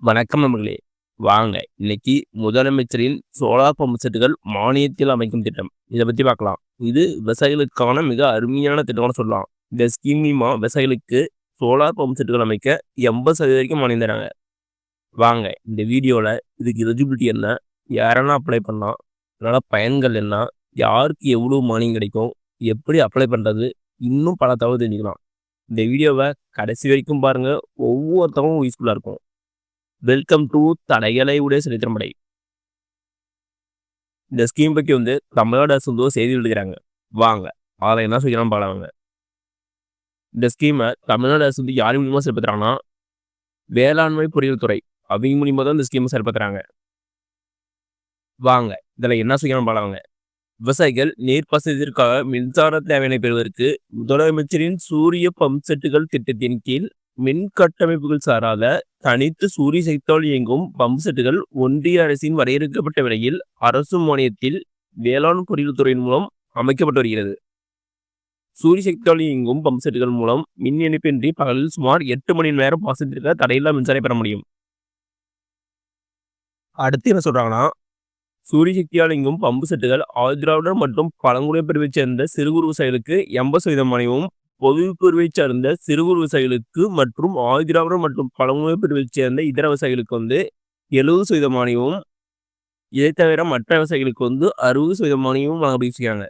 வணக்கம் நண்பர்களே. வாங்க இன்னைக்கு முதலமைச்சரின் சோலார் பம்ப் செட்டுகள் மானியத்தில் அமைக்கும் திட்டம். இதை பத்தி பார்க்கலாம். இது விவசாயிகளுக்கான மிக அருமையான திட்டம்னு சொல்லலாம். இந்த ஸ்கீம் மூலியமா விவசாயிகளுக்கு சோலார் பம்ப் செட்டுகள் அமைக்க 80% வரைக்கும் மானியம் தராங்க. வாங்க இந்த வீடியோல இதுக்கு எலிஜிபிலிட்டி என்ன, யாரெல்லாம் அப்ளை பண்ணலாம், அதனால பயன்கள் என்ன, யாருக்கு எவ்வளவு மானியம் கிடைக்கும், எப்படி அப்ளை பண்றது, இன்னும் பல தகவல் தெரிஞ்சுக்கலாம். இந்த வீடியோவை கடைசி வரைக்கும் பாருங்க. ஒவ்வொருத்தவங்களும் யூஸ்ஃபுல்லா இருக்கும். வெல்கம் டு தடைகளை உடைய சரித்திரமடை. இந்த ஸ்கீம் பற்றி தமிழ்நாடு அரசு செய்தி எழுதுகிறாங்க. வாங்க அதில் என்ன சொல்லிக்கலாம் பார்க்கலாங்க. இந்த ஸ்கீமை தமிழ்நாடு அரசு யார் மூலியமா செயல்படுத்துறாங்கன்னா, வேளாண்மை பொறியியல் துறை அவங்க மூலியமா தான் இந்த ஸ்கீமை செயல்படுத்துறாங்க. வாங்க இதில் என்ன செய்யணும் பார்க்கலாங்க. விவசாயிகள் நீர்ப்பாசனத்திற்காக மின்சார தேவையினை பெறுவதற்கு முதலமைச்சரின் சூரிய பம்ப் செட்டுகள் திட்டத்தின் கீழ் மின் கட்டமைப்புகள் சாராத தனித்து சூரிய சக்தியால் இயங்கும் பம்ப் செட்டுகள் ஒன்றிய அரசின் வரையறுக்கப்பட்ட விலையில் அரசு மானியத்தில் வேளாண் பொறியியல் துறையின் மூலம் அமைக்கப்பட்டு வருகிறது. சூரிய சக்தியால் இயங்கும் பம்ப் செட்டுகள் மூலம் மின் இணைப்பின்றி பகலில் சுமார் 8 மணி நேரம் பாசனத்திற்கு தடையில்லா மின்சாரம் பெற முடியும். அடுத்து என்ன சொல்றாங்கன்னா, சூரிய சக்தியால் இயங்கும் பம்பு செட்டுகள் ஆதிதிராவிடர் மற்றும் பழங்குடியினர் பிரிவை சேர்ந்த சிறு குறு விவசாயிகளுக்கு 80% மானியமும், பொது பிரிவை சார்ந்த சிறு குறு விவசாயிகளுக்கு மற்றும் ஆதிதிராவிடர் மற்றும் பழங்குடியினர் பிரிவை சேர்ந்த இதர விவசாயிகளுக்கு 70% மானியமும், இதை தவிர மற்ற விவசாயிகளுக்கு 60% மானியமும் வழங்கப்படுகிறாங்க.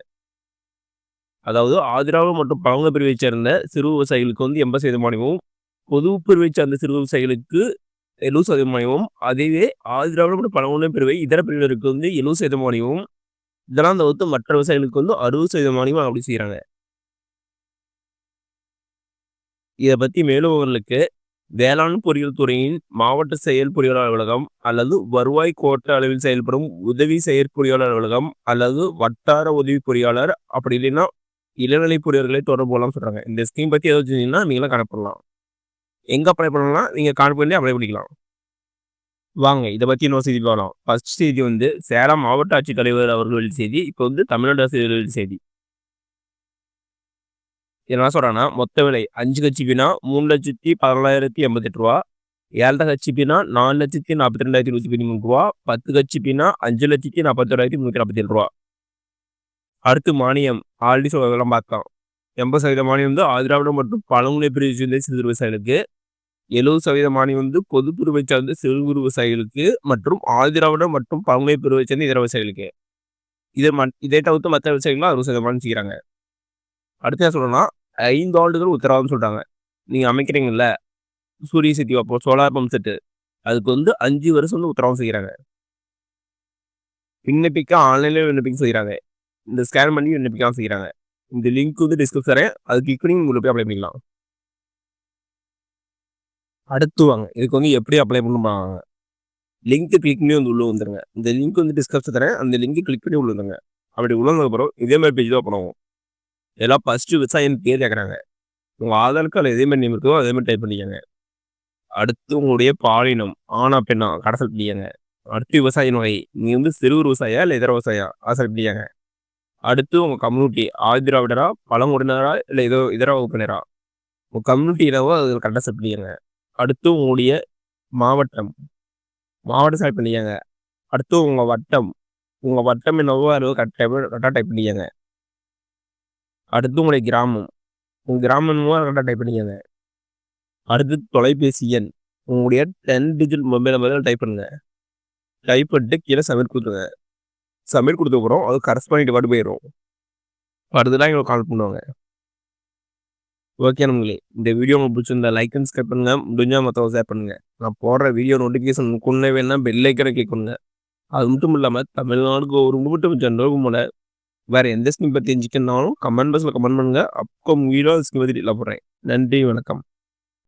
அதாவது ஆதிதிராவிடர் மற்றும் பழங்குடியினர் பிரிவை சேர்ந்த சிறு விவசாயிகளுக்கு 80% மானியமும், பொது பிரிவை சார்ந்த சிறு விவசாயிகளுக்கு 70% மானியமும், அதுவே ஆதிதிராவிடர் மற்றும் பழங்குடியினர் பிரிவை இதர பிரிவினருக்கு 70% மானியமும், இதெல்லாம் தவிர்த்து மற்ற விவசாயிகளுக்கு 60% மானியமும் அப்படி செய்யறாங்க. இதை பற்றி மேலும் உங்களுக்கு வேளாண் பொறியியல் துறையின் மாவட்ட செயல் பொறியாளர் அலுவலகம் அல்லது வருவாய் கோட்ட அளவில் செயல்படும் உதவி செயற்பொறியாளர் அலுவலகம் அல்லது வட்டார உதவி பொறியாளர், அப்படி இல்லைன்னா இளநிலை பொறியாளர்களை தொடர்பு கொள்ளலாம் சொல்றாங்க. இந்த ஸ்கீம் பற்றி ஏதாவது செஞ்சீங்கன்னா நீங்களும் கனெக்ட் பண்ணலாம். எங்க அப்ளை பண்ணலாம், நீங்க கால் பண்ணி அப்ளை பண்ணிக்கலாம். வாங்க இதை பற்றி இன்னொரு செய்தி பார்க்கலாம். ஃபர்ஸ்ட் செய்தி சேலம் மாவட்ட ஆட்சித்தலைவர் அவர்கள் செய்தி. இப்போ தமிழ்நாடு அரசு செய்தி. என்ன சொல்றாங்கன்னா, மொத்த விலை 5 கச்சிபினா 3,14,088 ரூபா, 7 கச்சிபினா 4,42,113 ரூபா, 10 கச்சிபினா 5,41,347 ரூபா. அடுத்து மானியம் ஆல்ரெடி சொல்லலாம் பார்த்தோம். 80% மானியம் ஆதிதிராவிடர் மற்றும் பழங்குடியினர் பிரிவை சேர்ந்த சிறு விவசாயிகளுக்கு, 70% மானியம் பொது பிரிவை சார்ந்த சிறு குறு விவசாயிகளுக்கு மற்றும் ஆதிதிராவிடர் மற்றும் பழங்குடியினர் பிரிவை சேர்ந்த இதர விவசாயிகளுக்கு. இதை தவிர்த்து மற்ற விவசாயிகளும் 60% மானியம் செய்கிறாங்க. அடுத்து என்ன சொல்லணும்னா, 5 ஆண்டுகள் உத்தரவாதம் சொல்றாங்க. நீங்க அமைக்கிறீங்கல்ல சூரிய சக்தி அப்போ சோலார் பம்ப் செட்டு, அதுக்கு 5 வருஷம் உத்தரவாதம் செய்கிறாங்க. விண்ணப்பிக்க ஆன்லைன்ல விண்ணப்பிக்க செய்கிறாங்க. இந்த ஸ்கேன் பண்ணி விண்ணப்பிக்க செய்கிறாங்க. இந்த லிங்க் டிஸ்கிரிப்ஷன், அது கிளிக் பண்ணி உங்களுக்கு போய் அப்ளை பண்ணிக்கலாம். அடுத்து வாங்க இதுக்கு எப்படி அப்ளை பண்ணுவாங்க. லிங்க் கிளிக் பண்ணி உள்ள வந்துருங்க. இந்த லிங்க் டிஸ்கிரிப்ஷன் தரேன். அந்த லிங்க் கிளிக் பண்ணி உள்ள வந்துருங்க. அப்படி உள்ள வந்ததுக்கப்புறம் இதே மாதிரி பேஜ் தான் பண்ணுவோம். இதெல்லாம் ஃபர்ஸ்ட் விவசாயியின் பேர் கேட்குறாங்க. உங்கள் ஆதார் கார்டு எதே மாதிரி நேம் இருக்கோ அதே மாதிரி டைப் பண்ணிக்கங்க. அடுத்து உங்களுடைய பாலினம் ஆனா பெண்ணா கடை செலக்ட் பண்ணிக்கங்க. அடுத்து விவசாயியின் வகை, நீங்கள் சிறு விவசாயியா இல்லை இதர விவசாயியா அதை செலக்ட் பண்ணிக்கங்க. அடுத்து உங்கள் கம்யூனிட்டி ஆதிதிராவிடரா பழங்குடியினரா இல்லை இதர வகுப்பினரா, உங்கள் கம்யூனிட்டி என்னவோ அது கரெக்டாக செலக்ட் பண்ணிக்கங்க. அடுத்து உங்களுடைய மாவட்டம் செலக்ட் பண்ணிக்கங்க. அடுத்து உங்கள் வட்டம் என்னவோ அது கரெக்டாக டைப் பண்ணிக்கங்க. அடுத்து உங்களுடைய கிராமம், உங்கள் கிராமம் கரெக்டாக டைப் பண்ணிக்கங்க. அடுத்து தொலைபேசி எண், உங்களுடைய 10 டிஜிட் மொபைல் நம்பர் டைப் பண்ணுங்க. டைப் பண்ணிட்டு கீழே சப்மிட் கொடுத்துருங்க. சப்மிட் கொடுத்தப்புறம் அது கரஸ்பாண்டிங் பாட்டு போயிடும். அடுத்துதான் எங்களுக்கு கால் பண்ணுவாங்க. ஓகே நம்மளே, இந்த வீடியோ உங்களுக்கு பிடிச்சிருந்தா லைக் அண்ட் சப்ஸ்கிரைப் பண்ணுங்க. முடிஞ்சால் மற்றவங்க ஷேர் பண்ணுங்க. நான் போடுற வீடியோ நோட்டிஃபிகேஷன் கொண்டு வேணா பெல் ஐக்கனை கிளிக் பண்ணுங்க. அது மட்டும் இல்லாமல் தமிழ்நாடுக்கு ஒரு மட்டும் ஜென்ரல் வேற எந்த ஸ்கீம் பற்றி தெரிஞ்சுக்கணும்னாலும் கமெண்ட் பாக்ஸில் கமெண்ட் பண்ணுங்க. அப்போ வீடியோ ஸ்கீம் பற்றி போடுறேன். நன்றி, வணக்கம்.